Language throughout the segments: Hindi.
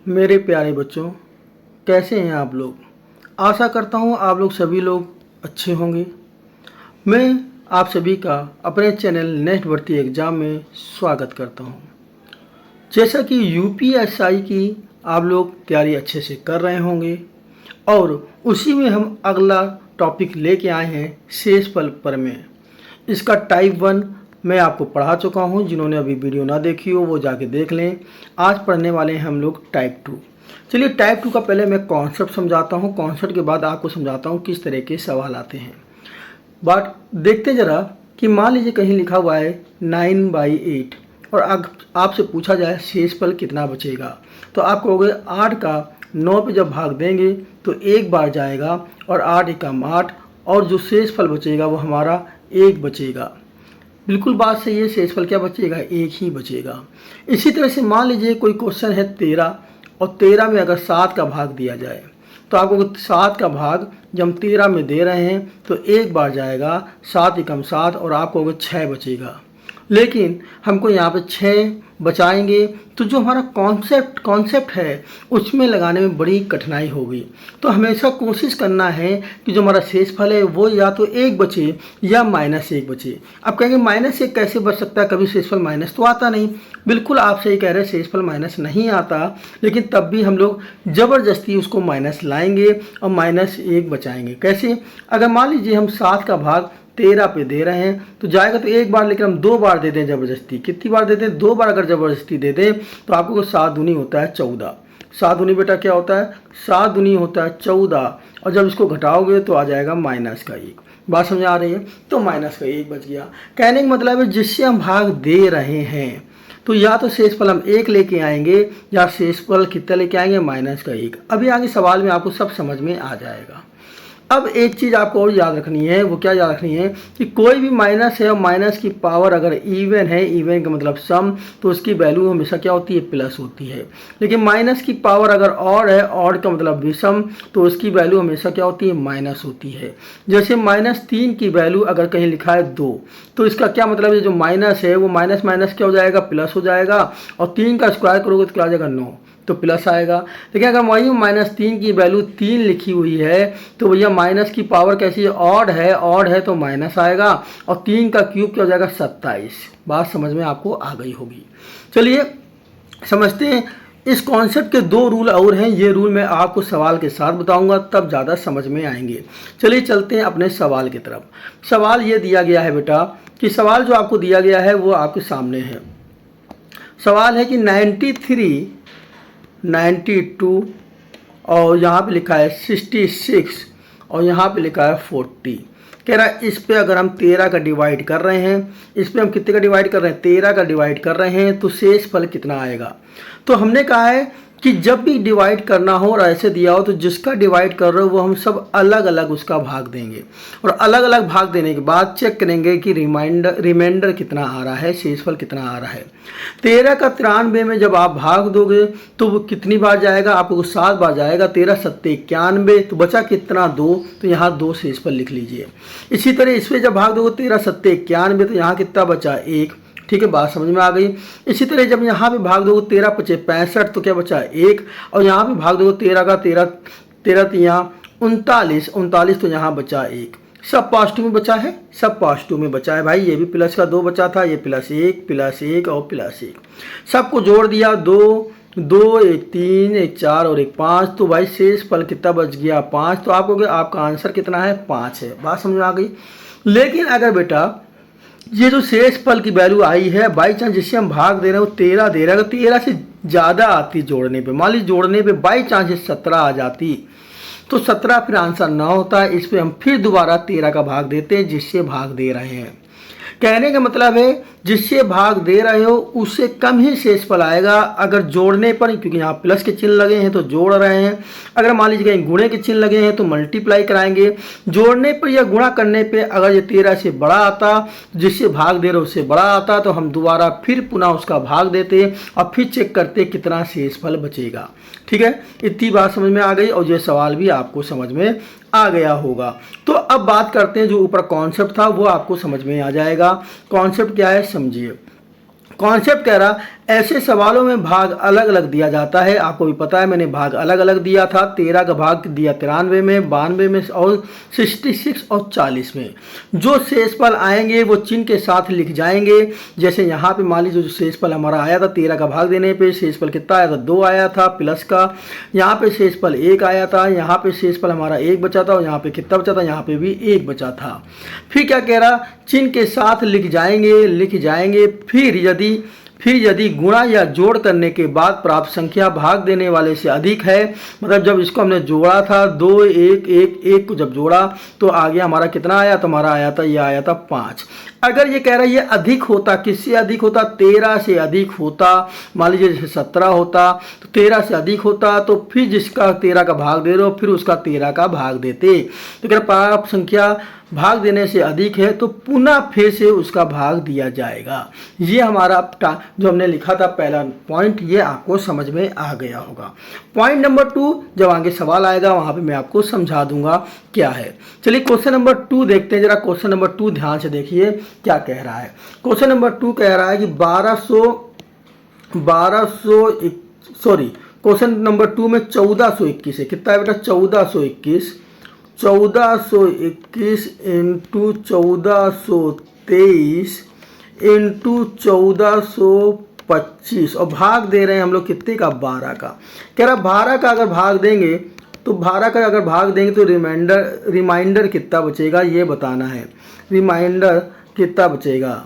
मेरे प्यारे बच्चों, कैसे हैं आप लोग। आशा करता हूँ आप लोग सभी लोग अच्छे होंगे। मैं आप सभी का अपने चैनल नेक्स्ट भर्ती एग्ज़ाम में स्वागत करता हूँ। जैसा कि यूपीएसआई की आप लोग तैयारी अच्छे से कर रहे होंगे और उसी में हम अगला टॉपिक लेके आए हैं शेषफल प्रमेय। इसका टाइप 1 मैं आपको पढ़ा चुका हूं। जिन्होंने अभी वीडियो ना देखी हो वो जाके देख लें। आज पढ़ने वाले हैं हम लोग टाइप 2। चलिए टाइप 2 का पहले मैं कॉन्सेप्ट समझाता हूं। कॉन्सेप्ट के बाद आपको समझाता हूं किस तरह के सवाल आते हैं। बात देखते ज़रा कि मान लीजिए कहीं लिखा हुआ है 9/8 और आपसे पूछा जाए शेषफल कितना बचेगा, तो आप कहोगे 8 का 9 पे जब भाग देंगे तो 1 बार जाएगा और 8 एकम 8 और जो शेषफल बचेगा वो हमारा 1 बचेगा। बिल्कुल बात सही है। शेषफल क्या बचेगा? 1 ही बचेगा। इसी तरह से मान लीजिए कोई क्वेश्चन है 13 और 13 में अगर 7 का भाग दिया जाए तो आपको 7 का भाग जब हम 13 में दे रहे हैं तो 1 बार जाएगा, 7 एकम 7 और आपको 6 बचेगा। लेकिन हमको यहाँ पे 6 बचाएंगे तो जो हमारा कॉन्सेप्ट है उसमें लगाने में बड़ी कठिनाई होगी। तो हमेशा कोशिश करना है कि जो हमारा शेषफल है वो या तो 1 बचे या -1 बचे। अब कहेंगे -1 कैसे बच सकता है, कभी शेषफल माइनस तो आता नहीं। बिल्कुल आप सही कह रहे हैं, शेषफल माइनस नहीं आता, लेकिन तब भी हम लोग ज़बरदस्ती उसको माइनस लाएंगे और -1 बचाएंगे। कैसे? अगर मान लीजिए हम 7 का भाग 13 पे दे रहे हैं तो जाएगा तो 1 बार, लेकिन हम 2 बार दे दें ज़बरदस्ती। कितनी बार दे दें? 2 बार अगर ज़बरदस्ती दे दें तो आपको 7 दूनी होता है 14। 7 दूनी बेटा क्या होता है? 7 दूनी होता है 14 और जब इसको घटाओगे तो आ जाएगा -1। बात समझ आ रही है? तो -1 बच गया। कहने का मतलब है जिससे हम भाग दे रहे हैं तो या तो शेषफल हम 1 लेके आएंगे या शेषफल कितना लेके आएंगे? -1। अभी आगे सवाल में आपको सब समझ में आ जाएगा। अब एक चीज़ आपको और याद रखनी है। वो क्या याद रखनी है कि कोई भी माइनस है और माइनस की पावर अगर इवन है, इवन का मतलब सम, तो उसकी वैल्यू हमेशा क्या होती है? प्लस होती है। लेकिन माइनस की पावर अगर ऑड है, ऑड का मतलब विषम, तो उसकी वैल्यू हमेशा क्या होती है? माइनस होती है। जैसे -3 की वैल्यू अगर कहीं लिखा है 2 तो इसका क्या मतलब है? जो माइनस है वो माइनस माइनस क्या हो जाएगा? प्लस हो जाएगा और 3 का स्क्वायर करोगे तो क्या आ जाएगा? 9, तो प्लस आएगा। लेकिन अगर वहीं -3 की वैल्यू 3 लिखी हुई है तो भैया माइनस की पावर कैसी है? ऑड है, ऑड है तो माइनस आएगा और 3 का क्यूब क्या हो जाएगा? 27। बात समझ में आपको आ गई होगी। चलिए समझते हैं। इस कॉन्सेप्ट के 2 रूल और हैं। ये रूल मैं आपको सवाल के साथ बताऊंगा, तब ज़्यादा समझ में आएंगे। चलिए चलते हैं अपने सवाल की तरफ। सवाल ये दिया गया है बेटा कि सवाल जो आपको दिया गया है वो आपके सामने है। सवाल है कि 93, 92 और यहाँ पे लिखा है 66 और यहाँ पे लिखा है 40। कह रहा है इस पे अगर हम 13 का डिवाइड कर रहे हैं, इस पे हम कितने का डिवाइड कर रहे हैं? 13 का डिवाइड कर रहे हैं, तो शेषफल कितना आएगा? तो हमने कहा है कि जब भी डिवाइड करना हो और ऐसे दिया हो तो जिसका डिवाइड कर रहे हो वो हम सब अलग अलग उसका भाग देंगे और अलग अलग भाग देने के बाद चेक करेंगे कि रिमाइंडर कितना आ रहा है, शेषफल कितना आ रहा है। 13 का 93 में जब आप भाग दोगे तो वो कितनी बार जाएगा? आपको 7 बार जाएगा। 13 7 91, तो बचा कितना? 2, तो यहाँ 2 शेषफल लिख लीजिए। इसी तरह इस पर जब भाग दोगे 13 7 91, तो यहाँ कितना बचा? 1। ठीक है, बात समझ में आ गई। इसी तरह जब यहाँ पे भाग दोगे 13 5 65, तो क्या बचा? 1 और यहाँ पे भाग दोगे 13 का 13 यहाँ 39, तो यहाँ बचा 1। सब पॉजिटिव में बचा है, सब पॉजिटिव में बचा है भाई। ये भी प्लस का 2 बचा था, ये +1 और +1 सबको जोड़ दिया। 2 2 1 3 1 4 और 1 5, तो भाई शेषफल कितना बच गया? 5। तो आपका आंसर कितना है? 5 है। बात समझ में आ गई। लेकिन अगर बेटा ये जो शेषफल की वैल्यू आई है, बाई चांस जिससे हम भाग दे रहे हैं वो 13 दे रहा है, तो 13 से ज़्यादा आती जोड़ने पे, मान लीजिए जोड़ने पे बाई चांस 17 आ जाती तो 17 फिर आंसर ना होता है। इस पर हम फिर दोबारा 13 का भाग देते हैं जिससे भाग दे रहे हैं। कहने का मतलब है जिससे भाग दे रहे हो उससे कम ही शेषफल आएगा अगर जोड़ने पर, क्योंकि यहाँ प्लस के चिन्ह लगे हैं तो जोड़ रहे हैं। अगर मान लीजिए कहीं गुणे के चिन्ह लगे हैं तो मल्टीप्लाई कराएंगे। जोड़ने पर या गुणा करने पे अगर ये 13 से बड़ा आता, जिससे भाग दे रहे हो उससे बड़ा आता, तो हम दोबारा फिर पुनः उसका भाग देते और फिर चेक करते कितना शेषफल बचेगा। ठीक है, इतनी बात समझ में आ गई और ये सवाल भी आपको समझ में आ गया होगा। तो अब बात करते हैं जो ऊपर कॉन्सेप्ट था वो आपको समझ में आ जाएगा। कॉन्सेप्ट क्या है समझिए। कॉन्सेप्ट कह रहा ऐसे सवालों में भाग अलग अलग दिया जाता है। आपको भी पता है मैंने भाग अलग अलग दिया था। 13 का भाग दिया 93 में, 92 में और 66 और 40 में। जो शेषफल आएंगे वो चिन्ह के साथ लिख जाएंगे। जैसे यहाँ पे मान लीजिए जो शेषफल हमारा आया था 13 का भाग देने पे शेषफल कितना आया था, 2 आया था प्लस का। यहाँ पे शेषफल 1 आया था, यहाँ पे शेषफल हमारा 1 बचा था और यहाँ पे कितना बचा था, यहाँ पे भी 1 बचा था। फिर क्या कह रहा, चिन्ह के साथ लिख जाएंगे। फिर यदि गुणा या जोड़ करने के बाद प्राप्त संख्या भाग देने वाले से अधिक है, मतलब जब इसको हमने जोड़ा था 2 1 1 1 को जब जोड़ा तो आगे हमारा कितना आया, तो हमारा आया था, ये आया था 5। अगर ये कह रहा है ये अधिक होता, किससे अधिक होता, 13 से अधिक होता, मान लीजिए जैसे 17 होता तो 13 से अधिक होता, तो फिर जिसका 13 का भाग दे रहे हो फिर उसका 13 का भाग देते। तो अगर प्राप्त संख्या भाग देने से अधिक है तो पुनः फिर से उसका भाग दिया जाएगा। ये हमारा जो हमने लिखा था पहला पॉइंट, ये आपको समझ में आ गया होगा। पॉइंट नंबर 2 जब आगे सवाल आएगा वहां पे मैं आपको समझा दूंगा क्या है। चलिए क्वेश्चन नंबर 2 देखते हैं। जरा क्वेश्चन नंबर 2 ध्यान से देखिए क्या कह रहा है। क्वेश्चन नंबर 2 कह रहा है कि क्वेश्चन नंबर 2 में 1421 है। कितना है बेटा, 1421 इंटू 1423 इंटू 1425 और भाग दे रहे हैं हम लोग कितने का, 12 का। कह रहा 12 का अगर भाग देंगे तो रिमाइंडर कितना बचेगा ये बताना है। रिमाइंडर कितना बचेगा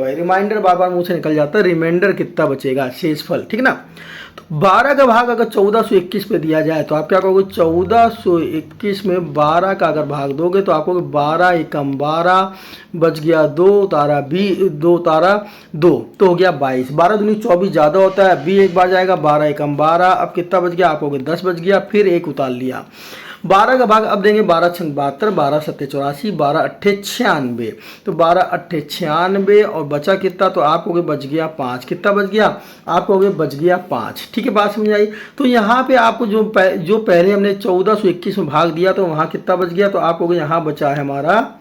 भाई, रिमाइंडर बार बार मुंह से निकल जाता है। रिमाइंडर कितना बचेगा, शेषफल, ठीक ना। तो 12 का भाग अगर 1421 पे दिया जाए तो आप क्या कहोगे, 1421 में 12 का अगर भाग दोगे तो आपको 12 एकम 12 बच गया 2 तारा 2 तो हो गया 22। 12 दूनी 24 ज़्यादा होता है, 20 एक बार जाएगा, 12 एकम 12। अब कितना बच गया, आपको 10 बच गया, फिर 1 उतार लिया। 12 का भाग अब देंगे, 12 छंग 72, 12 सत्ते 84, 12 अट्ठे 96। तो 12 अट्ठे 96 और बचा कितना, तो आपको बच गया 5। कितना बच गया, आपको बच गया 5। ठीक है, बात समझ आई। तो यहाँ पे आपको जो पहले हमने 1421 में भाग दिया तो वहाँ कितना बच गया, तो आपको यहाँ बचा है हमारा,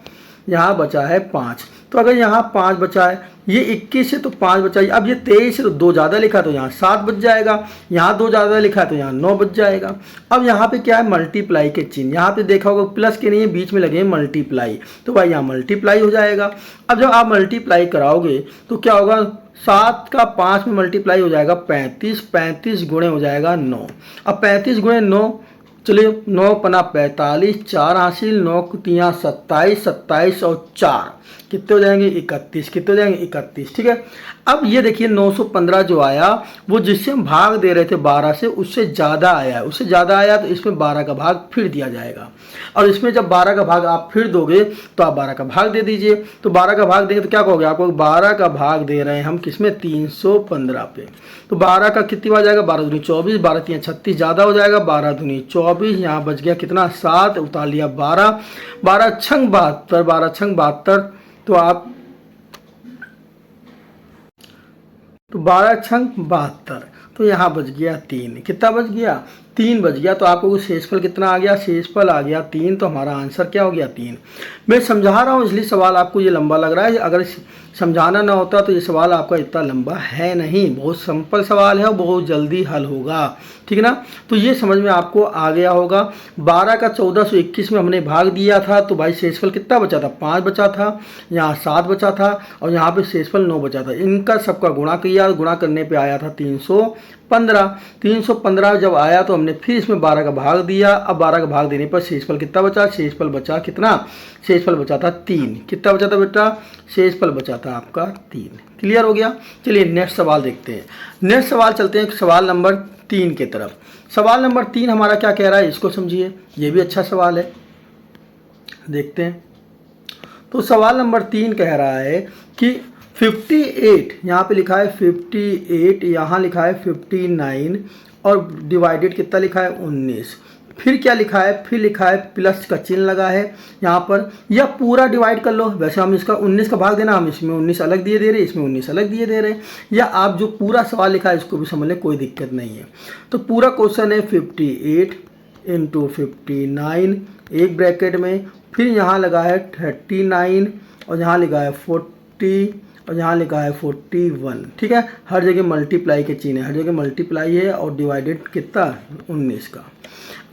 यहाँ बचा है 5। तो अगर यहाँ 5 बचा है, ये 21 है तो 5 बचा है। अब ये 23 है तो 2 ज़्यादा लिखा तो यहाँ 7 बच जाएगा, यहाँ 2 ज़्यादा लिखा तो यहाँ 9 बच जाएगा। अब यहाँ पे क्या है, मल्टीप्लाई के चिन्ह, यहाँ पे देखा होगा प्लस के नहीं है, बीच में लगे हैं मल्टीप्लाई, तो भाई यहाँ मल्टीप्लाई हो जाएगा। अब जब आप मल्टीप्लाई कराओगे तो क्या होगा, 7 का 5 में मल्टीप्लाई हो जाएगा 35, 35 गुणे हो जाएगा 9। अब 35 गुणे 9, चलिए 9 पना 45, 4 हासिल, 9 तियाँ 27, 27 और 4 कितने हो जाएंगे, 31। कितने हो जाएंगे, 31। ठीक है। अब ये देखिए 915 जो आया वो जिससे हम भाग दे रहे थे 12 से, उससे ज़्यादा आया तो इसमें 12 का भाग फिर दिया जाएगा। और इसमें जब 12 का भाग आप फिर दोगे तो आप 12 का भाग दे दीजिए। तो 12 का भाग देंगे तो क्या कहोगे, आपको 12 का भाग दे रहे हैं हम किसमें, 315 पे। तो 12 का कितनी बार जाएगा, 12 दूनी 24, 12 तियाँ 36 ज़्यादा हो जाएगा, 12 दूनी 24, यहाँ बच गया कितना, 7, उतार लिया 12, 12 छंग 72, 12 छंग 72, तो आप 12 छंग 72, तो यहाँ बच गया 3। कितना बच गया, 3 बच गया। तो आपको शेषफल कितना आ गया, शेषफल आ गया 3। तो हमारा आंसर क्या हो गया, 3। मैं समझा रहा हूँ इसलिए सवाल आपको ये लंबा लग रहा है। अगर समझाना ना होता तो ये सवाल आपका इतना लंबा है नहीं, बहुत सिंपल सवाल है और बहुत जल्दी हल होगा। ठीक है ना। तो ये समझ में आपको आ गया होगा। 12 का 1421 में हमने भाग दिया था तो भाई शेषफल कितना बचा था, 5 बचा था, यहाँ 7 बचा था और यहाँ पे शेषफल 9 बचा था। इनका सबका गुणा किया, गुणा करने पे आया था 315। 315 जब आया तो हमने फिर इसमें 12 का भाग दिया। अब 12 का भाग देने पर शेषफल कितना बचा, शेषफल बचा कितना, शेषफल बचा था 3। कितना बचा था बेटा, शेषफल बचा था आपका 3। क्लियर हो गया। चलिए नेक्स्ट सवाल देखते हैं। नेक्स्ट सवाल चलते हैं सवाल नंबर 3 की तरफ। सवाल नंबर 3 हमारा क्या कह रहा है, इसको समझिए, ये भी अच्छा सवाल है, देखते हैं। तो सवाल नंबर 3 कह रहा है कि 58, यहाँ पे लिखा है 58, यहाँ लिखा है 59 और डिवाइडेड कितना लिखा है, 19। फिर क्या लिखा है, फिर लिखा है प्लस का चिन्ह लगा है यहाँ पर। या पूरा डिवाइड कर लो, वैसे हम इसका 19 का भाग देना, हम इसमें 19 अलग दिए दे रहे, इसमें 19 अलग दिए दे रहे। या आप जो पूरा सवाल लिखा है इसको भी समझ लें, कोई दिक्कत नहीं है। तो पूरा क्वेश्चन है 58 इंटू 59 एक ब्रैकेट में, फिर यहाँ लगा है 39 और यहाँ लिखा है 40 और यहाँ लिखा है 41। ठीक है, हर जगह मल्टीप्लाई के चिन्ह है, हर जगह मल्टीप्लाई है और डिवाइडेड कितना 19 का।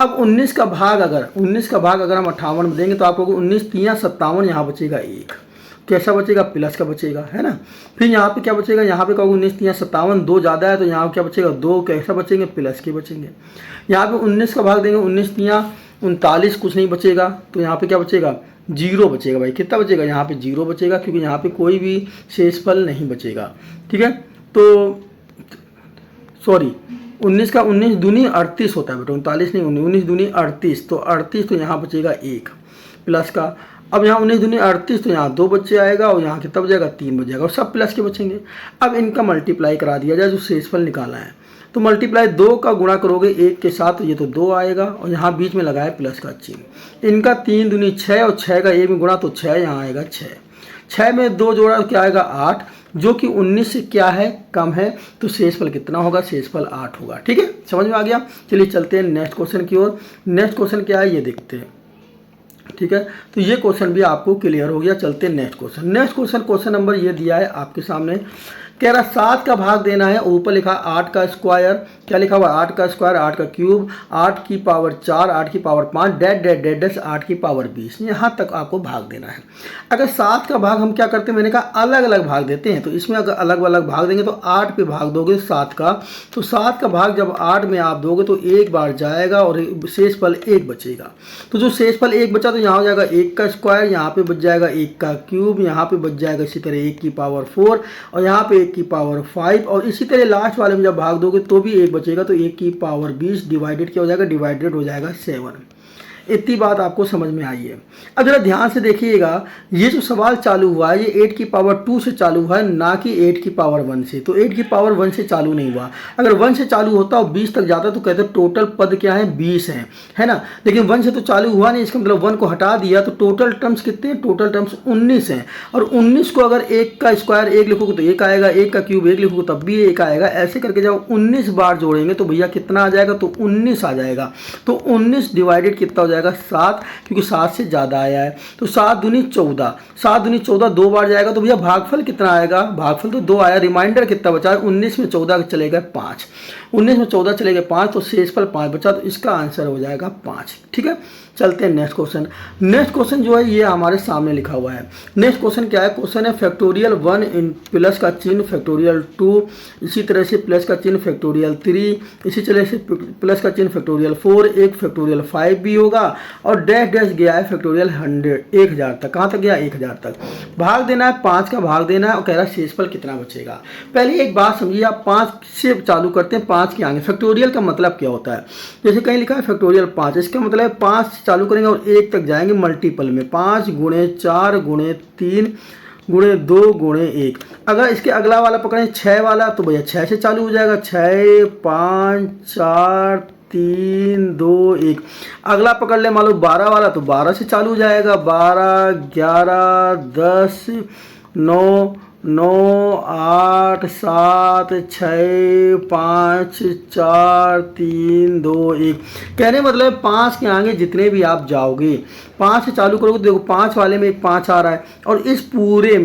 अब 19 का भाग अगर हम 58 में देंगे तो आपको 19 3 57, यहाँ बचेगा 1। कैसा बचेगा? प्लस का बचेगा, है ना। फिर यहाँ पे क्या बचेगा? यहाँ पे कहोगे 19 3 57, 2 ज़्यादा है तो यहाँ क्या बचेगा? 2 कैसा बचेंगे? प्लस के बचेंगे। यहाँ पे 19 का भाग देंगे, 19 3 39, कुछ नहीं बचेगा तो यहाँ पे क्या बचेगा? 0 बचेगा भाई। कितना बचेगा? यहाँ पे 0 बचेगा, क्योंकि यहाँ पे कोई भी शेषफल नहीं बचेगा। ठीक है, तो सॉरी 19 का 19 दूनी 38 होता है बेटा, 39 नहीं, 19 दूनी 38, तो 38 तो यहाँ बचेगा 1 प्लस का। अब यहाँ 19 दूनी 38 तो यहाँ 2 बच्चे आएगा और यहाँ कितना बचेगा? 3 बच जाएगा और सब प्लस के बचेंगे। अब इनका मल्टीप्लाई करा दिया जाए, जो शेषफल निकालना है तो मल्टीप्लाई 2 का गुणा करोगे 1 के साथ, तो ये तो 2 आएगा और यहाँ बीच में लगाए प्लस का चिन्ह। इनका 3 दूनी 6 और 6 का 1 में गुणा तो 6 यहाँ आएगा 6। 6 में 2 जोड़ा क्या आएगा? 8, जो कि 19 से क्या है? कम है, तो शेषफल कितना होगा? शेषफल 8 होगा। ठीक है, समझ में आ गया। चलिए चलते हैं नेक्स्ट क्वेश्चन की ओर। नेक्स्ट क्वेश्चन क्या है ये देखते हैं। ठीक है, तो ये क्वेश्चन भी आपको क्लियर हो गया। चलते हैं next question. Next question number ये दिया है आपके सामने, कह रहा 7 का भाग देना है, ऊपर लिखा 8 का स्क्वायर, क्या लिखा हुआ? 8 का स्क्वायर, 8 का क्यूब, 8 की पावर 4, 8 की power 5, dead dead dead dead 8 की पावर 20, यहाँ तक आपको भाग देना है। अगर 7 का भाग हम क्या करते हैं? मैंने कहा अलग अलग भाग देते हैं, तो इसमें अगर अलग अलग भाग देंगे तो 8 पे भाग दोगे 7 का, तो 7 का भाग जब 8 में आप दोगे तो एक बार जाएगा और शेषफल 1 बचेगा। तो जो शेषफल 1 बचा तो यहाँ हो जाएगा 1 का स्क्वायर, यहाँ पे बच जाएगा 1 का क्यूब, यहाँ पे बच जाएगा इसी तरह 1 की पावर 4 और यहाँ पे 1 की पावर 5, और इसी तरह लास्ट वाले में जब भाग दोगे तो भी 1 बचेगा, तो 1 की पावर 20 डिवाइडेड क्या हो जाएगा? डिवाइडेड हो जाएगा 7। इतनी बात आपको समझ में आई है। अब जरा ध्यान से देखिएगा, ये जो सवाल चालू हुआ है ये 8 की पावर 2 से चालू हुआ है, ना कि 8 की पावर 1 से। तो 8 की पावर 1 से चालू नहीं हुआ। अगर 1 से चालू होता और 20 तक जाता तो कहते टोटल पद क्या है? 20 है ना। लेकिन 1 से तो चालू हुआ नहीं, इसका मतलब 1 को हटा दिया तो टोटल टर्म्स कितने हैं? टोटल टर्म्स 19 हैं। और 19 को अगर 1 का स्क्वायर 1 लिखोगे तो 1 आएगा, 1 का क्यूब 1 लिखोगे तब भी 1 आएगा। ऐसे करके जब 19 बार जोड़ेंगे तो भैया कितना आ जाएगा? तो 19 आ जाएगा। तो 19 डिवाइडेड कितना हो जाएगा? 7, क्योंकि 7 से ज़्यादा आया है। तो 7 दूनी 14, 7 दूनी 14 2 बार जाएगा तो भैया भागफल कितना आएगा? भागफल तो 2 आया। रिमाइंडर कितना बचा है? 19 में 14 चले गए 5, 19 में 14 चले गए 5, तो शेषफल 5 बचा, तो इसका आंसर हो जाएगा 5। ठीक है, चलते हैं नेक्स्ट क्वेश्चन। नेक्स्ट क्वेश्चन जो है ये हमारे सामने लिखा हुआ है। नेक्स्ट क्वेश्चन क्या है? क्वेश्चन है फैक्टोरियल 1 इन प्लस का चिन्ह फैक्टोरियल 2, इसी तरह से प्लस का चिन्ह फैक्टोरियल 3, इसी तरह से प्लस का चिन्ह फैक्टोरियल 4, एक फैक्टोरियल 5 भी होगा और डैश डैश गया है फैक्टोरियल 100 1000 तक। कहाँ तक गया? 1000 तक। भाग देना है, 5 का भाग देना है और कह रहा है शेषफल कितना बचेगा। पहले एक बात समझिए, आप 5 से चालू करते हैं, 5 के आगे। फैक्टोरियल का मतलब क्या होता है? जैसे कहीं लिखा है फैक्टोरियल 5, इसका मतलब है 5 चालू करेंगे और 1 तक जाएंगे मल्टीपल में, 5 गुणे 4 गुणे 3 गुणे 2 गुणे 1। अगर इसके अगला वाला पकड़ें 6 वाला तो भैया 6 से चालू हो जाएगा, 6 5 4 3 2 1। अगला पकड़ ले मान लो 12 वाला तो 12 से चालू हो जाएगा, 12 11 10 9 9 8 7 6 5 4 3 2 1। कहने मतलब 5 के आगे जितने भी आप जाओगे, 5 से चालू करोगे तो देखो 5 वाले में एक 5 आ रहा है और इस पूरे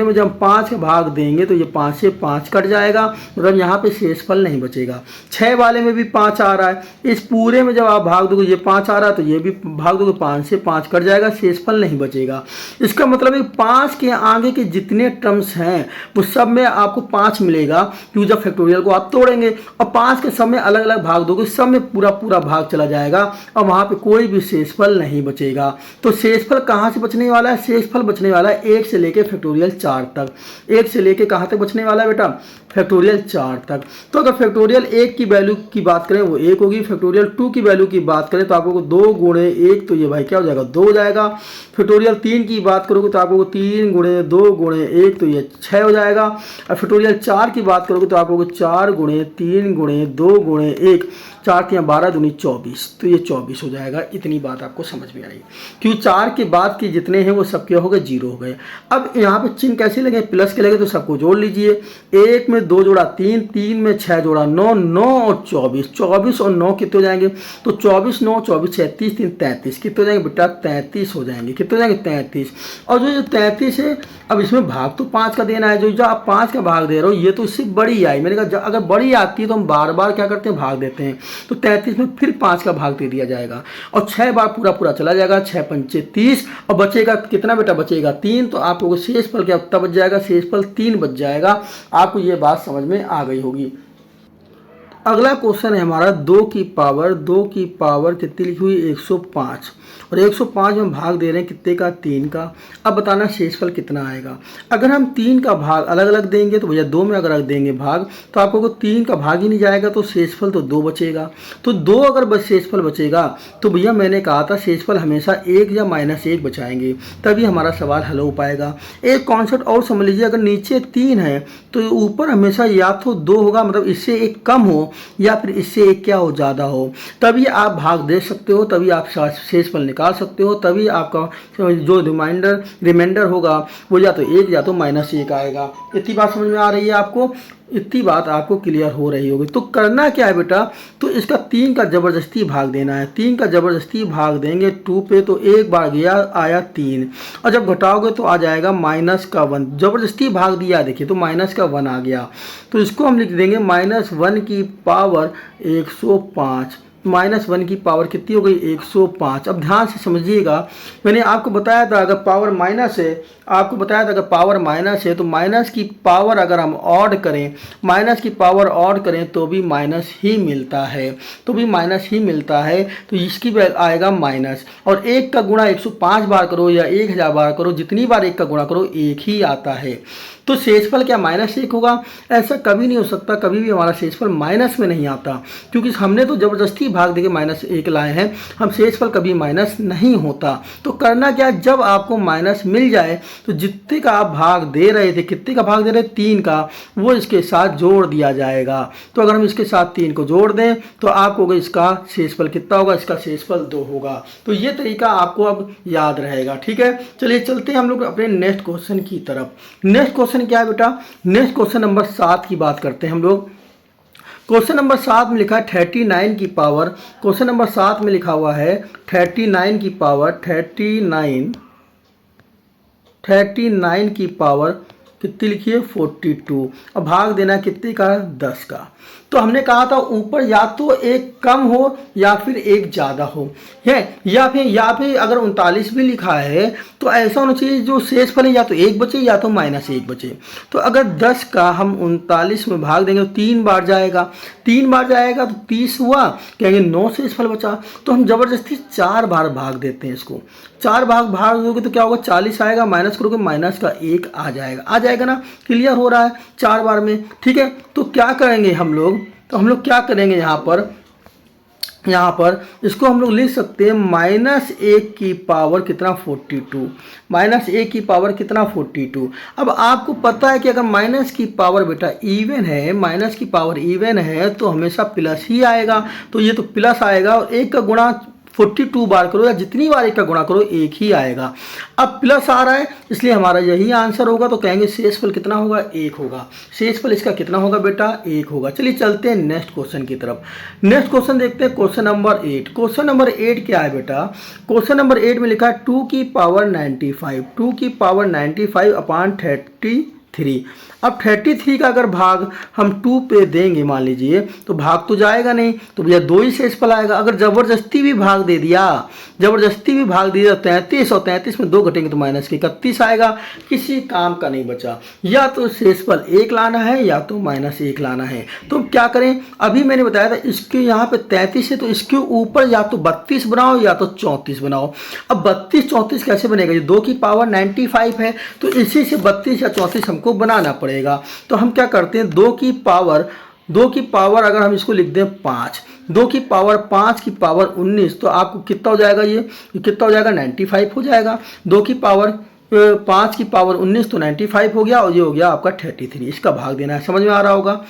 में जब 5 का भाग देंगे तो ये 5 से 5 कट जाएगा, मतलब यहाँ पे शेषफल नहीं बचेगा। 6 वाले में भी 5 आ रहा है, इस पूरे में जब आप भाग दोगे ये 5 आ रहा है तो ये भी भाग दोगे, 5 से 5 कट जाएगा, शेषफल नहीं बचेगा। इसका मतलब है 5 के आगे के जितने टर्म्स हैं वो सब में आपको 5 मिलेगा, क्योंकि जब फैक्टोरियल को आप तोड़ेंगे और 5 के सब में अलग अलग भाग दोगे, सब में पूरा पूरा भाग चला जाएगा और वहाँ पे कोई भी शेषफल नहीं बचेगा। तो शेषफल कहाँ से बचने वाला है? शेषफल बचने वाला है 1 से लेके फैक्टोरियल 4 तक। 1 से लेके कहाँ तक बचने वाला है बेटा? फैक्टोरियल 4 तक। तो अगर फैक्टोरियल 1 की वैल्यू की बात करें वो 1 होगी, फैक्टोरियल 2 की वैल्यू की बात करें तो आपको 2 गुणे 1 तो ये भाई क्या हो जाएगा? 2 हो जाएगा। फैक्टोरियल 3 की बात करोगे तो आपको 3 गुणे 2 गुणे 1 तो ये 6 हो जाएगा। और फैक्टोरियल 4 की बात करोगे तो आपको 4 गुणे 3 गुणे 2 गुणे 1, 4 3 12 दूनी 24, तो ये 24 हो जाएगा। इतनी बात आपको समझ में आई, क्योंकि 4 के बाद के जितने हैं वो सबके हो गए 0 हो गए। अब यहाँ पे चिन्ह कैसे लगे? प्लस के लगे तो सबको जोड़ लीजिए। 1 में 2 जोड़ा 3, 3 में 6 जोड़ा 9, 9 और 24, 24 और 9 कितने हो जाएंगे? तो 24 9 24 36 3 33 कितने हो जाएंगे बेटा? 33 हो जाएंगे। कितने हो जाएंगे? 33। और जो 33 है अब इसमें भाग तो 5 का देना है, जो आप 5 का भाग दे रहे हो ये तो इससे बड़ी आई। मैंने कहा अगर बड़ी आती है तो हम बार बार क्या करते हैं, भाग देते हैं। तो 33 में फिर 5 का भाग दे दिया जाएगा और 6 बार पूरा पूरा चला जाएगा, 6 पंचे 30 और बचेगा कितना बेटा, बचेगा 3। तो आप लोगों को शेषफल क्या उत्तर बच जाएगा, शेषफल 3 बच जाएगा। आपको ये बात समझ में आ गई होगी। अगला क्वेश्चन है हमारा 2 की पावर कितनी लिखी हुई, 105 और 105 में भाग दे रहे हैं कितने का, 3 का। अब बताना शेषफल कितना आएगा। अगर हम 3 का भाग अलग अलग देंगे तो भैया 2 में अगर अलग देंगे भाग तो आपको 3 का भाग ही नहीं जाएगा, तो शेषफल तो 2 बचेगा। तो 2 अगर शेषफल बचेगा तो भैया मैंने कहा था शेषफल हमेशा 1 या -1 बचाएंगे, तभी हमारा सवाल हल हो पाएगा। एक कॉन्सेप्ट और समझ लीजिए, अगर नीचे 3 है तो ऊपर हमेशा या तो 2 होगा, मतलब इससे एक कम हो या फिर इससे एक क्या हो, ज़्यादा हो, तभी आप भाग दे सकते हो, तभी आप शेषफल निकाल सकते हो, तभी आपका जो रिमाइंडर होगा वो या तो 1 या तो -1 आएगा। इतनी बात समझ में आ रही है आपको, इतनी बात आपको क्लियर हो रही होगी। तो करना क्या है बेटा, तो इसका 3 का ज़बरदस्ती भाग देना है। 3 का ज़बरदस्ती भाग देंगे 2 पे तो एक बार गया आया 3 और जब घटाओगे तो आ जाएगा -1। ज़बरदस्ती भाग दिया देखिए तो -1 आ गया, तो इसको हम लिख देंगे -1 की पावर 105। -1 की पावर कितनी हो गई, 105। अब ध्यान से समझिएगा, मैंने आपको बताया था अगर पावर माइनस है, आपको बताया था अगर पावर माइनस है तो माइनस की पावर अगर हम ऑड करें, माइनस की पावर ऑड करें तो भी माइनस ही मिलता है, तो भी माइनस ही मिलता है। तो इसकी आएगा माइनस, और 1 का गुणा 105 बार करो या 1000 बार करो, जितनी बार 1 का गुणा करो 1 ही आता है। तो शेषफल क्या -1 होगा, ऐसा कभी नहीं हो सकता, कभी भी हमारा शेषफल माइनस में नहीं आता, क्योंकि हमने तो ज़बरदस्ती भाग देके -1 लाए हैं, हम शेषफल कभी माइनस नहीं होता। तो करना क्या, जब आपको माइनस मिल जाए तो जितने का आप भाग दे रहे थे, कितने का भाग दे रहे थे, 3 का, वो इसके साथ जोड़ दिया जाएगा। तो अगर हम इसके साथ 3 को जोड़ दें तो आपको इसका शेषफल कितना होगा, इसका शेषफल 2 होगा। तो ये तरीका आपको अब याद रहेगा, ठीक है। चलिए चलते हैं हम लोग अपने नेक्स्ट क्वेश्चन की तरफ। नेक्स्ट क्वेश्चन क्या है बेटा, नेक्स्ट क्वेश्चन नंबर 7 की बात करते हैं हम लोग। क्वेश्चन नंबर 7 में लिखा है 39 की पावर, क्वेश्चन नंबर 7 में लिखा हुआ है 39 की पावर 39 की पावर कितनी लिखी है, 42। अब भाग देना कितने का, 10 का। तो हमने कहा था ऊपर या तो एक कम हो या फिर एक ज़्यादा हो है, या फिर अगर 39 भी लिखा है तो ऐसा होना चाहिए जो शेषफल है या तो 1 बचे या तो -1 बचे। तो अगर 10 का हम 39 में भाग देंगे तो 3 बार जाएगा, 3 बार जाएगा तो 30 हुआ, कहेंगे 9 शेषफल बचा। तो हम ज़बरदस्ती 4 बार भाग देते हैं इसको, 4 भाग दोगे तो क्या होगा, 40 आएगा, माइनस करोगे माइनस का 1 आ जाएगा ना, क्लियर हो रहा है 4 बार में, ठीक है। तो क्या करेंगे हम लोग, तो हम लोग क्या करेंगे यहाँ पर इसको हम लोग लिख सकते हैं -1 की पावर कितना, 42, -1 की पावर कितना, 42। अब आपको पता है कि अगर माइनस की पावर बेटा इवन है, माइनस की पावर इवन है तो हमेशा प्लस ही आएगा, तो ये तो प्लस आएगा, और 1 का गुणा 42 बार करो या जितनी बार 1 का गुणा करो 1 ही आएगा। अब प्लस आ रहा है इसलिए हमारा यही आंसर होगा, तो कहेंगे शेषफल कितना होगा, 1 होगा। शेषफल इसका कितना होगा बेटा, 1 होगा। चलिए चलते हैं नेक्स्ट क्वेश्चन की तरफ। नेक्स्ट क्वेश्चन देखते हैं, क्वेश्चन नंबर 8। क्वेश्चन नंबर 8 क्या है बेटा, क्वेश्चन नंबर 8 में लिखा है 2 की पावर 95, 2 की पावर 95 अपॉन 33। अब 33 का अगर भाग हम 2 पे देंगे मान लीजिए तो भाग तो जाएगा नहीं, तो भैया 2 ही शेषफल आएगा। अगर ज़बरदस्ती भी भाग दे दिया 33 और 33 में 2 घटेंगे तो -31 आएगा, किसी काम का नहीं बचा। या तो शेषफल 1 लाना है या तो -1 लाना है। तो क्या करें, अभी मैंने बताया था इसके यहाँ पे 33 है तो इसके ऊपर या तो 32 बनाओ या तो 34 बनाओ। अब 32 34 कैसे बनेगा, ये 2 की पावर 95 है तो इसी से 32 या 34 हमको बनाना पड़ेगा। तो हम क्या करते हैं, 2 की पावर अगर हम इसको लिख दें 5, 2 की पावर 5 की पावर 19, तो आपको कितना हो जाएगा, ये कितना हो जाएगा, 95 हो जाएगा। 2 की पावर 5 की पावर 19 तो 95 हो गया, और ये हो गया आपका 33। इसका भाग देना है, समझ में आ रहा होगा।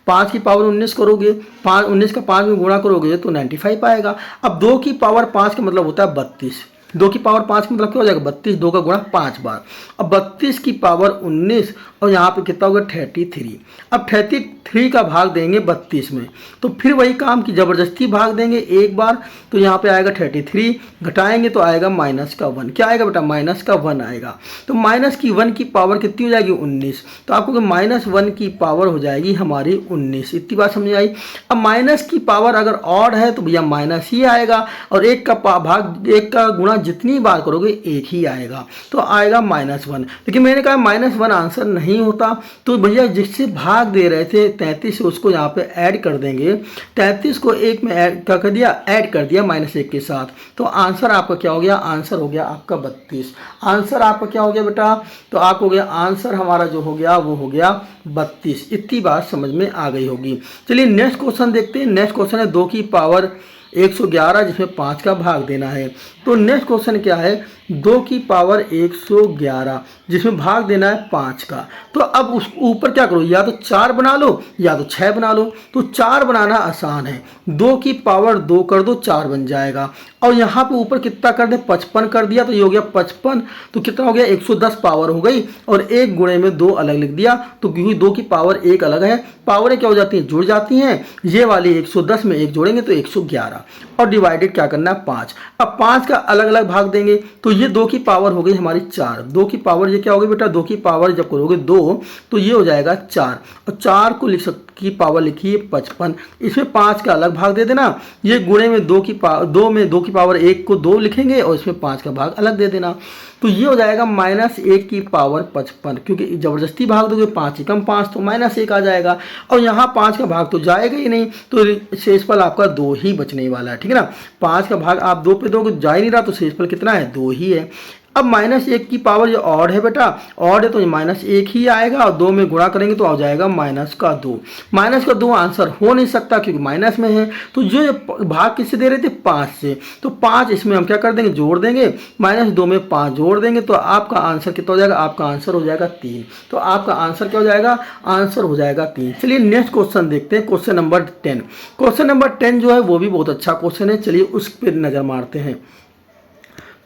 5 की पावर 19 करोगे, 19 का 5 में गुणा करोगे तो 95 आएगा। अब 2 की पावर 5 का मतलब होता है 32, 2 की पावर 5 का मतलब क्या हो जाएगा, 32, 2 का गुणा 5 बार। अब 32 की पावर 19 और यहाँ पे कितना होगा 33। अब 33 का भाग देंगे 32 में, तो फिर वही काम की ज़बरदस्ती भाग देंगे एक बार, तो यहाँ पे आएगा 33, घटाएंगे तो आएगा माइनस का 1। क्या आएगा बेटा? माइनस का 1 आएगा। तो माइनस की 1 की पावर कितनी हो जाएगी? 19। तो आपको माइनस 1 की पावर हो जाएगी हमारी 19। इतनी बात समझ आई। अब माइनस की पावर अगर ऑड है तो भैया माइनस ही आएगा, और एक का भाग एक का गुणा जितनी बार करोगे एक ही आएगा, तो आएगा -1। लेकिन मैंने कहा -1 आंसर नहीं होता, तो भैया जिससे भाग दे रहे थे 33 से उसको यहाँ पे ऐड कर देंगे। 33 को 1 में ऐड क्या कर दिया? ऐड कर दिया -1 के साथ। तो आंसर आपका क्या हो गया? आंसर हो गया आपका 32। आंसर आपका क्या हो गया बेटा? तो आपको हो गया आंसर हमारा जो हो गया वो हो गया 32। इतनी बात समझ में आ गई होगी। चलिए नेक्स्ट क्वेश्चन देखते हैं। नेक्स्ट क्वेश्चन है 2 की पावर 111 जिसमें 5 का भाग देना है। तो नेक्स्ट क्वेश्चन क्या है? 2 की पावर 111 जिसमें भाग देना है 5 का। तो अब उस ऊपर क्या करो? या तो 4 बना लो या तो 6 बना लो। तो 4 बनाना आसान है, 2 की पावर 2 कर दो 4 बन जाएगा। और यहाँ पे ऊपर कितना कर दे? 55 कर दिया तो ये हो गया 55। तो कितना हो गया? 110 पावर हो गई, और 1 गुणे में 2 अलग लिख दिया। तो क्योंकि 2 की पावर 1 अलग है, पावरें क्या हो जाती हैं? जुड़ जाती हैं। ये वाली 110 में 1 जोड़ेंगे तो 111, और डिवाइडेड क्या करना है? 5। अब 5 का अलग अलग भाग देंगे, तो ये 2 की पावर हो गई हमारी 4। 2 की पावर ये क्या होगी बेटा? 2 की पावर जब करोगे 2 तो ये हो जाएगा 4, और 4 को की पावर लिखिए 55। इसमें 5 का अलग भाग दे देना। ये गुणे में 2 में 2 की पावर 1 को 2 लिखेंगे, और इसमें 5 का भाग अलग दे देना। तो ये हो जाएगा -1 की पावर 55, क्योंकि ज़बरदस्ती भाग दोगे 5 एकम 5 तो -1 आ जाएगा, और यहाँ 5 का भाग तो जाएगा ही नहीं, तो शेषफल आपका 2 ही बचने वाला है। ठीक है ना? 5 का भाग आप 2 पे दोगे, जा ही नहीं रहा, तो शेषफल कितना है? 2 ही है। अब -1 की पावर जो ऑड है बेटा, ऑड है तो -1 ही आएगा, और 2 में गुणा करेंगे तो आ जाएगा -2। -2 आंसर हो नहीं सकता क्योंकि माइनस में है। तो जो भाग किससे दे रहे थे? 5 से। तो 5 इसमें हम क्या कर देंगे? जोड़ देंगे। -2 में 5 जोड़ देंगे, तो आपका आंसर कितना हो जाएगा? आपका आंसर हो जाएगा 3। तो आपका आंसर क्या हो जाएगा? आंसर हो जाएगा 3। चलिए नेक्स्ट क्वेश्चन देखते हैं, क्वेश्चन नंबर 10। क्वेश्चन नंबर 10 जो है वो भी बहुत अच्छा क्वेश्चन है। चलिए उस पर नजर मारते हैं।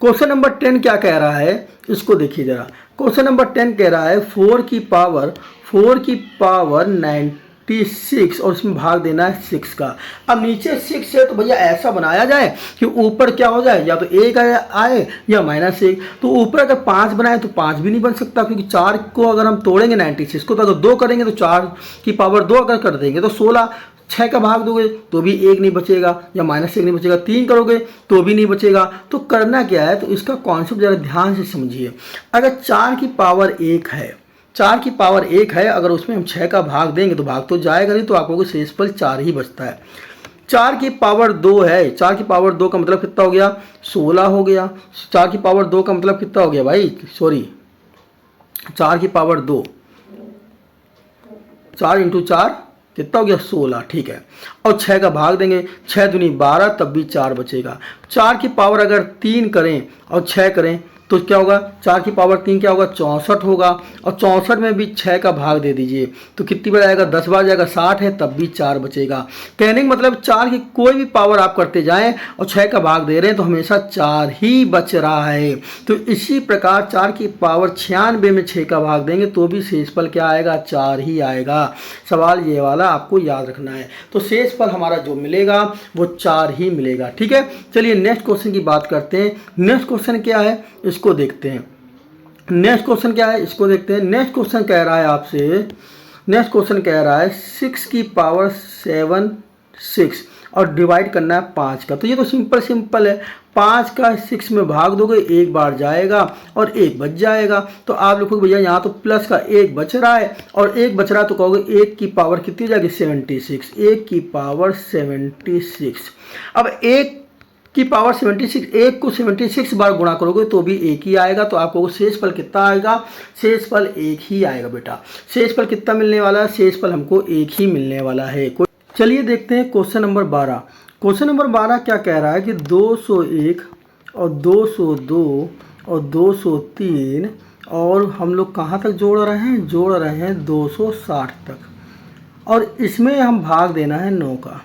क्वेश्चन नंबर 10 क्या कह रहा है, इसको देखिए जरा। क्वेश्चन नंबर 10 कह रहा है 4 की पावर 96, और इसमें भाग देना है 6 का। अब नीचे 6 है तो भैया ऐसा बनाया जाए कि ऊपर क्या हो जाए? या तो 1 आए या -1। तो ऊपर अगर 5 बनाए तो 5 भी नहीं बन सकता, क्योंकि 4 को अगर हम तोड़ेंगे 96 को, तो अगर 2 करेंगे तो 4 की पावर 2 अगर कर देंगे तो 16। 6 का भाग दोगे तो भी 1 नहीं बचेगा, या -1 नहीं बचेगा। 3 करोगे तो भी नहीं बचेगा। तो करना क्या है? तो इसका कॉन्सेप्ट जरा ध्यान से समझिए। अगर 4 की पावर 1 है, 4 की पावर 1 है, अगर उसमें हम 6 का भाग देंगे तो भाग तो जाएगा नहीं, तो आपको शेषफल 4 ही बचता है। 4 की पावर 2 है, 4 की पावर 2 का मतलब कितना हो गया? 16 हो गया। 4 की पावर 2 का मतलब कितना हो गया भाई? सॉरी, 4 की पावर 2, 4 × 4 कितना हो गया? 16। ठीक है। और 6 का भाग देंगे, 6 दूनी 12, तब भी 4 बचेगा। 4 की पावर अगर 3 करें और 6 करें तो क्या होगा? 4 की पावर 3 क्या होगा? 64 होगा, और 64 में भी 6 का भाग दे दीजिए तो कितनी बार आएगा? 10 बार जाएगा, 60 है, तब भी 4 बचेगा। कहने का मतलब 4 की कोई भी पावर आप करते जाएं और 6 का भाग दे रहे हैं तो हमेशा 4 ही बच रहा है। तो इसी प्रकार 4 की पावर 96 में 6 का भाग देंगे तो भी शेषफल क्या आएगा? 4 ही आएगा। सवाल ये वाला आपको याद रखना है। तो शेषफल हमारा जो मिलेगा वो 4 ही मिलेगा। ठीक है। चलिए नेक्स्ट क्वेश्चन की बात करते हैं। नेक्स्ट क्वेश्चन क्या है इसको देखते हैं। नेक्स्ट क्वेश्चन क्या है इसको देखते हैं। नेक्स्ट क्वेश्चन कह रहा है आपसे, नेक्स्ट क्वेश्चन कह रहा है 6 की पावर 7 6 और डिवाइड करना है 5 का। तो ये तो सिंपल है। 5 का 6 में भाग दोगे, 1 बार जाएगा और 1 बच जाएगा। तो आप लोगों को भैया यहाँ तो प्लस का 1 बच रहा है, और 1 बच रहा है तो कहोगे 1 की पावर कितनी हो जाएगी? 76। 1 की पावर 76। अब 1 की पावर 76, 1 को 76 बार गुणा करोगे तो भी 1 ही आएगा। तो आपको शेषफल कितना आएगा? शेषफल 1 ही आएगा बेटा। शेषफल कितना मिलने वाला है? शेषफल हमको 1 ही मिलने वाला है। चलिए देखते हैं क्वेश्चन नंबर 12। क्वेश्चन नंबर 12 क्या कह रहा है कि 201 और 202 और 203, और हम लोग कहाँ तक जोड़ रहे हैं? जोड़ रहे हैं 260 तक, और इसमें हम भाग देना है 9 का।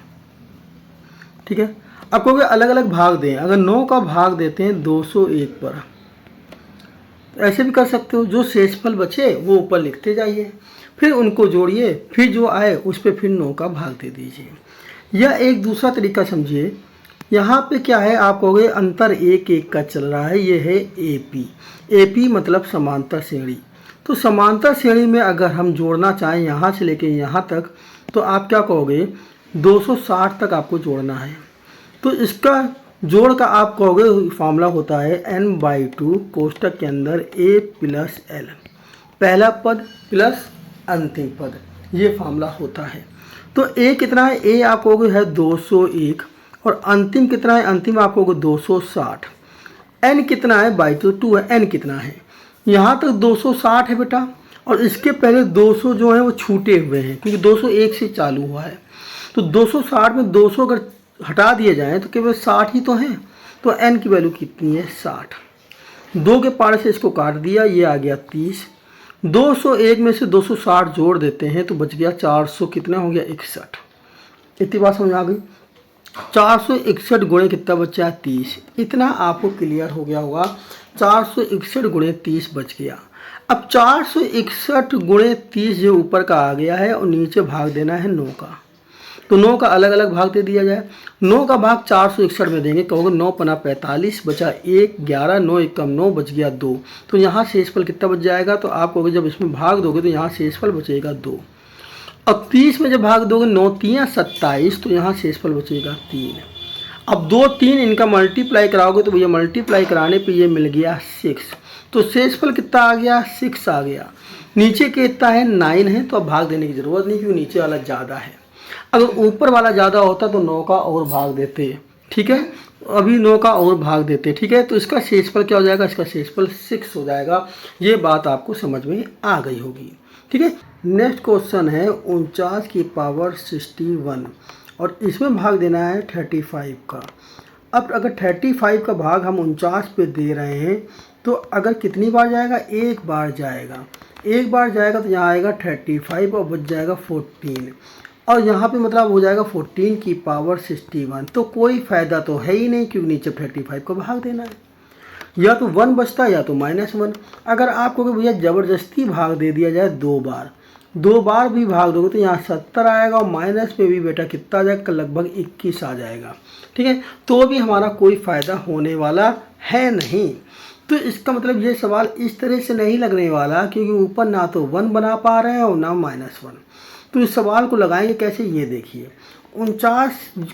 ठीक है। आपको अलग अलग भाग दें। अगर 9 का भाग देते हैं 201 पर, ऐसे भी कर सकते हो, जो शेषफल बचे वो ऊपर लिखते जाइए, फिर उनको जोड़िए, फिर जो आए उस पर फिर 9 का भाग दे दीजिए। यह एक दूसरा तरीका समझिए। यहाँ पे क्या है, आप कहोगे अंतर 1 का चल रहा है, ये है AP। AP मतलब समांतर श्रेणी। तो समांतर श्रेणी में अगर हम जोड़ना चाहें यहाँ से लेके यहाँ तक, तो आप क्या कहोगे 260 तक आपको जोड़ना है। तो इसका जोड़ का आप कहोगे फॉर्मूला होता है n/2 कोष्टक के अंदर A + L, पहला पद प्लस अंतिम पद, ये फॉर्मूला होता है। तो A कितना है, A आप कहोगे है 201, और अंतिम कितना है, अंतिम आप कहोगे 260। n कितना है, 2 है, n कितना है, यहाँ तक 260 है बेटा, और इसके पहले 200 जो है वो छूटे हुए हैं क्योंकि 201 से चालू हुआ है। तो 260 में 200 अगर हटा दिए जाएँ तो केवल 60 ही तो हैं। तो n की वैल्यू कितनी है, 60। 2 के पार से इसको काट दिया, ये आ गया 30। 201 में से 260 जोड़ देते हैं तो बच गया 400, कितना हो गया 61। इतनी बात समझ आ गई। 461 गुणे कितना बचा, 30। इतना आपको क्लियर हो गया होगा। 461 गुणे 30 बच गया। अब 461 गुणे 30 जो ऊपर का आ गया है और नीचे भाग देना है 9 का। तो 9 का अलग अलग भाग दे दिया जाए। 9 का भाग 461 में देंगे, कहोगे 9 × 45 बचा 1, 11, 9 × 1 9 बच गया 2। तो यहाँ शेषफल कितना बच जाएगा, तो आप कहोगे जब इसमें भाग दोगे तो यहाँ शेषफल बचेगा 2। अब 30 में जब भाग दोगे 9 × 3 = 27, तो यहाँ शेषफल बचेगा 3। अब 2, 3 इनका मल्टीप्लाई कराओगे तो भैया मल्टीप्लाई कराने पे ये मिल गया 6। तो शेषफल कितना आ गया, 6 आ गया। नीचे के कितना है, 9 है, तो अब भाग देने की ज़रूरत नहीं क्योंकि नीचे वाला ज़्यादा है। अगर ऊपर वाला ज़्यादा होता तो 9 का और भाग देते, ठीक है, अभी 9 का और भाग देते, ठीक है। तो इसका शेषफल क्या हो जाएगा, इसका शेषफल 6 हो जाएगा। ये बात आपको समझ में आ गई होगी, ठीक है। नेक्स्ट क्वेश्चन है 49 की पावर 61 और इसमें भाग देना है 35 का। अब अगर 35 का भाग हम 49 पे दे रहे हैं तो अगर कितनी बार जाएगा, एक बार जाएगा। एक बार जाएगा तो यहाँ आएगा 35 और बच जाएगा 14, और यहाँ पे मतलब हो जाएगा 14 की पावर 61। तो कोई फ़ायदा तो है ही नहीं क्योंकि नीचे 35 का भाग देना है, या तो 1 बचता है या तो -1। अगर आपको भैया ज़बरदस्ती भाग दे दिया जाए 2 बार, 2 बार भी भाग दोगे तो यहाँ 70 आएगा और माइनस में भी बेटा कितना आ जाएगा, लगभग 21 आ जाएगा, ठीक है। तो भी हमारा कोई फ़ायदा होने वाला है नहीं। तो इसका मतलब ये सवाल इस तरह से नहीं लगने वाला क्योंकि ऊपर ना तो 1 बना पा रहे हैं और ना -1। तो इस सवाल को लगाएंगे कैसे, ये देखिए। 49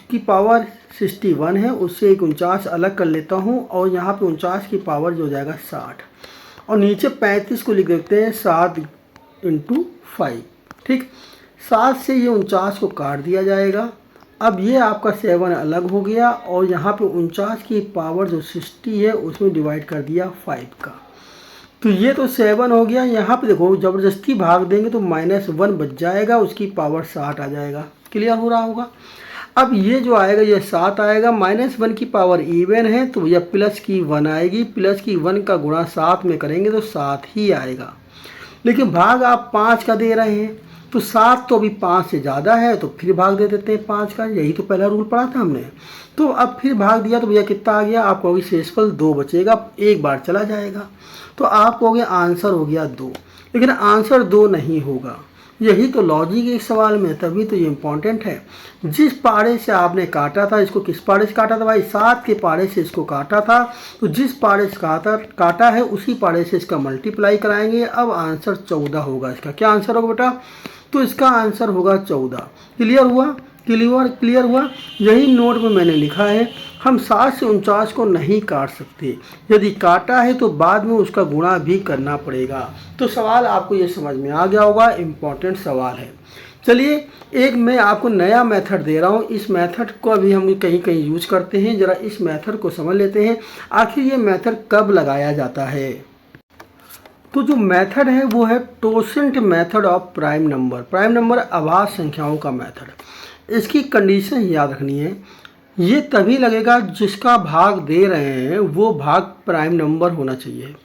की पावर 61 है, उससे एक 49 अलग कर लेता हूँ और यहाँ पे 49 की पावर जो हो जाएगा 60, और नीचे 35 को लिख देते हैं 7 × 5, ठीक। 7 से ये 49 को काट दिया जाएगा। अब ये आपका 7 अलग हो गया और यहाँ पे 49 की पावर जो 60 है उसमें डिवाइड कर दिया 5 का। तो ये तो 7 हो गया। यहाँ पे देखो ज़बरदस्ती भाग देंगे तो -1 बच जाएगा, उसकी पावर 60 आ जाएगा। क्लियर हो रहा होगा। अब ये जो आएगा ये 7 आएगा, -1 की पावर इवन है तो भैया प्लस की 1 आएगी, प्लस की 1 का गुणा 7 में करेंगे तो 7 ही आएगा। लेकिन भाग आप 5 का दे रहे हैं तो 7 तो अभी 5 से ज़्यादा है तो फिर भाग दे देते हैं 5 का। यही तो पहला रूल पढ़ा था हमने। तो अब फिर भाग दिया तो भैया कितना आ गया, आप कहोगे शेषफल 2 बचेगा, एक बार चला जाएगा। तो आप कहोगे आंसर हो गया 2, लेकिन आंसर 2 नहीं होगा। यही तो लॉजिक है इस सवाल में, तभी तो ये इम्पॉर्टेंट है। जिस पारे से आपने काटा था, इसको किस पारे से काटा था भाई, 7 के पारे से इसको काटा था। तो जिस पारे से काटा है उसी पारे से इसका मल्टीप्लाई कराएंगे। अब आंसर 14 होगा। इसका क्या आंसर होगा बेटा, तो इसका आंसर होगा 14। क्लियर हुआ, क्लियर हुआ। यही नोट में मैंने लिखा है, हम 7 से 49 को नहीं काट सकते, यदि काटा है तो बाद में उसका गुणा भी करना पड़ेगा। तो सवाल आपको ये समझ में आ गया होगा, इम्पॉर्टेंट सवाल है। चलिए एक मैं आपको नया मेथड दे रहा हूँ, इस मेथड को अभी हम कहीं कहीं यूज करते हैं। ज़रा इस मेथड को समझ लेते हैं, आखिर ये मेथड कब लगाया जाता है। तो जो मेथड है वो है totient method of prime number. Prime number अभाज्य संख्याओं का मेथड। इसकी कंडीशन याद रखनी है, ये तभी लगेगा जिसका भाग दे रहे हैं वो भाग प्राइम नंबर होना चाहिए।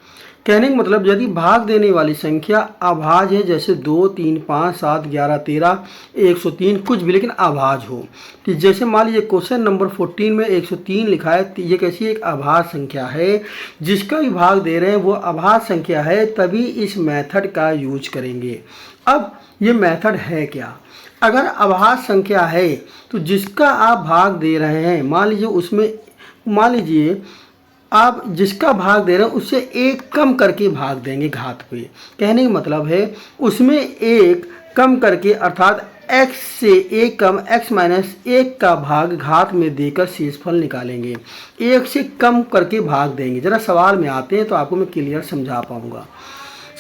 कहने का मतलब यदि भाग देने वाली संख्या अभाज्य है, जैसे 2, 3, 5, 7, 11, 13, 103 कुछ भी, लेकिन अभाज्य हो, कि जैसे मान लीजिए क्वेश्चन नंबर 14 में 103 लिखा है, तो ये कैसी एक अभाज्य संख्या है, जिसका भी भाग दे रहे हैं वो अभाज्य संख्या है, तभी इस मेथड का यूज करेंगे। अब ये मेथड है क्या? अगर अभाज्य संख्या है तो जिसका आप भाग दे रहे हैं, मान लीजिए आप जिसका भाग दे रहे हैं उससे एक कम करके भाग देंगे घात पे। कहने का मतलब है उसमें एक कम करके, अर्थात x से एक कम x माइनस 1 का भाग घात में देकर शेषफल निकालेंगे। एक से कम करके भाग देंगे। ज़रा सवाल में आते हैं तो आपको मैं क्लियर समझा पाऊँगा।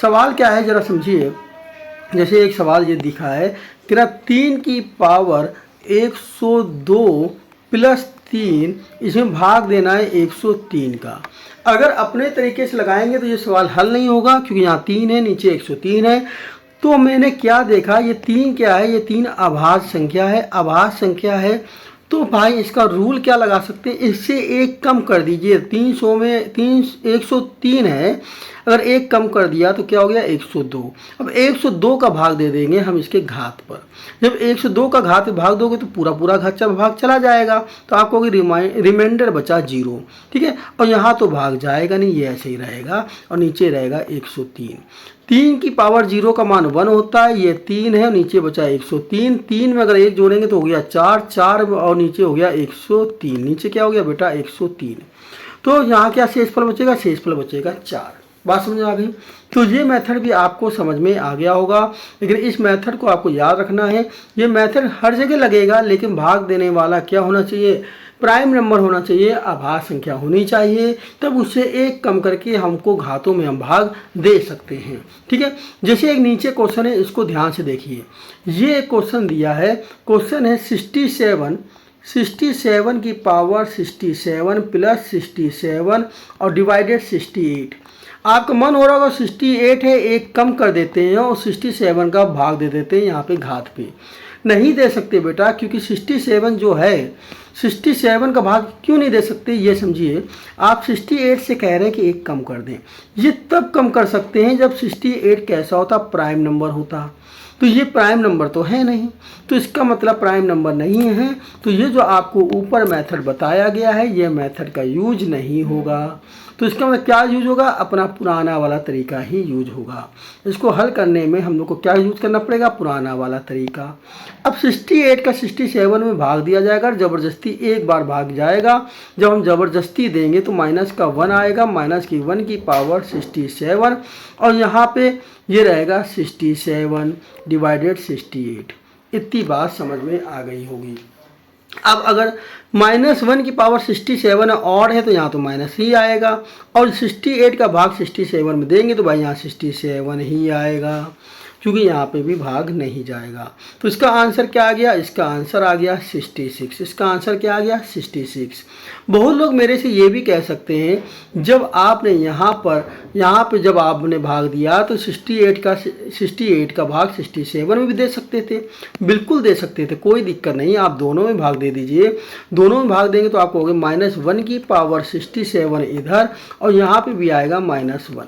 सवाल क्या है ज़रा समझिए। जैसे एक सवाल ये दिखा है, तेरा 3 की पावर 102 प्लस 3, इसमें भाग देना है 103 का। अगर अपने तरीके से लगाएंगे तो ये सवाल हल नहीं होगा, क्योंकि यहाँ 3 है, नीचे 103 है। तो मैंने क्या देखा, ये 3 क्या है, ये 3 अभाज्य संख्या है। अभाज्य संख्या है तो भाई इसका रूल क्या लगा सकते हैं, इससे एक कम कर दीजिए। 300 में 103 है, अगर एक कम कर दिया तो क्या हो गया 102। अब 102 का भाग दे देंगे हम इसके घात पर। जब 102 का घात भाग दोगे तो पूरा पूरा घात भाग चला जाएगा, तो आपको रिमाइंडर बचा 0। ठीक है, और यहाँ तो भाग जाएगा नहीं, ये ऐसे ही रहेगा और नीचे रहेगा 103। 3 की पावर 0 का मान 1 होता है, ये 3 है, नीचे बचा 103। 3 में अगर 1 जोड़ेंगे तो हो गया 4, 4 और नीचे हो गया 103। नीचे क्या हो गया बेटा 103। तो यहाँ क्या शेषफल बचेगा, शेषफल बचेगा 4। बात समझ आ गई। तो ये मेथड भी आपको समझ में आ गया होगा, लेकिन इस मेथड को आपको याद रखना है। ये मेथड हर जगह लगेगा, लेकिन भाग देने वाला क्या होना चाहिए, प्राइम नंबर होना चाहिए, अभाज्य संख्या होनी चाहिए, तब उससे एक कम करके हमको घातों में हम भाग दे सकते हैं। ठीक है, जैसे एक नीचे क्वेश्चन है, इसको ध्यान से देखिए। ये एक क्वेश्चन दिया है, क्वेश्चन है 67 की पावर 67 प्लस 67 और डिवाइडेड 68। आपका मन हो रहा होगा 68 है, एक कम कर देते हैं और 67 का भाग दे देते हैं यहाँ पे घात पे। नहीं दे सकते बेटा, क्योंकि 67 जो है, 67 का भाग क्यों नहीं दे सकते, ये समझिए। आप 68 से कह रहे हैं कि एक कम कर दें, ये तब कम कर सकते हैं जब 68 कैसा होता, प्राइम नंबर होता। तो ये प्राइम नंबर तो है नहीं, तो इसका मतलब प्राइम नंबर नहीं है। तो ये जो आपको ऊपर मेथड बताया गया है, ये मेथड का यूज नहीं होगा। तो इसका मतलब क्या यूज होगा, अपना पुराना वाला तरीका ही यूज होगा। इसको हल करने में हम लोग को क्या यूज करना पड़ेगा, पुराना वाला तरीका। अब 68 का 67 में भाग दिया जाएगा, ज़बरदस्ती एक बार भाग जाएगा। जब हम ज़बरदस्ती देंगे तो माइनस का 1 आएगा, माइनस की 1 की पावर 67 और यहाँ पे ये रहेगा 67 डिवाइडेड 68। इतनी बात समझ में आ गई होगी। अब अगर -1 की पावर 67 ऑड है तो यहाँ तो माइनस ही आएगा, और 68 का भाग 67 में देंगे तो भाई यहाँ 67 ही आएगा, क्योंकि यहाँ पे भी भाग नहीं जाएगा। तो इसका आंसर क्या आ गया, इसका आंसर आ गया 66। इसका आंसर क्या आ गया 66। बहुत लोग मेरे से ये भी कह सकते हैं, जब आपने यहाँ पे जब आपने भाग दिया तो 68 का भाग 67 में भी दे सकते थे। बिल्कुल दे सकते थे, कोई दिक्कत नहीं, आप दोनों में भाग दे दीजिए। दोनों में भाग देंगे तो आपको हो गया -1 की पावर 67 इधर, और यहाँ पे भी आएगा -1।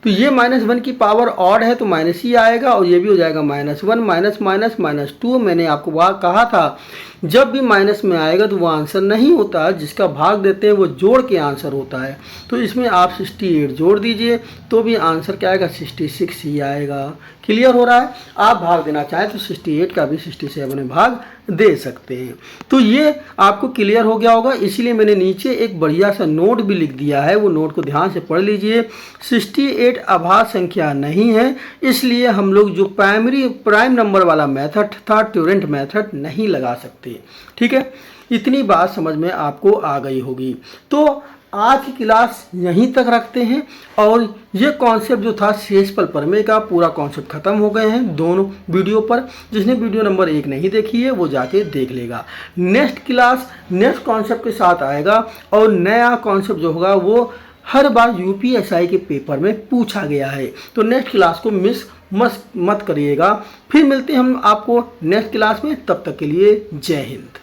तो ये -1 की पावर ऑड है तो माइनस ही आएगा, और ये भी हो जाएगा -1 -2। मैंने आपको कहा था जब भी माइनस में आएगा तो वो आंसर नहीं होता, जिसका भाग देते हैं वो जोड़ के आंसर होता है। तो इसमें आप 68 जोड़ दीजिए तो भी आंसर क्या आएगा 66 ही आएगा। क्लियर हो रहा है। आप भाग देना चाहें तो 68 का भी 67 में भाग दे सकते हैं। तो ये आपको क्लियर हो गया होगा, इसीलिए मैंने नीचे एक बढ़िया सा नोट भी लिख दिया है, वो नोट को ध्यान से पढ़ लीजिए। 68 अभाज्य संख्या नहीं है, इसलिए हम लोग जो प्राइम नंबर वाला मेथड था, ट्यूरेंट मेथड, नहीं लगा सकते। ठीक है, इतनी बात समझ में आपको आ गई होगी। तो आज की क्लास यहीं तक रखते हैं, और ये कॉन्सेप्ट जो था शेषफल प्रमेय का, पूरा कॉन्सेप्ट खत्म हो गए हैं दोनों वीडियो पर। जिसने वीडियो नंबर 1 नहीं देखी है वो जाके देख लेगा। नेक्स्ट क्लास नेक्स्ट कॉन्सेप्ट के साथ आएगा, और नया कॉन्सेप्ट जो होगा वो हर बार यूपीएसआई के पेपर में पूछा गया है। तो नेक्स्ट क्लास को मिस मत करिएगा। फिर मिलते हैं हम आपको नेक्स्ट क्लास में, तब तक के लिए जय हिंद।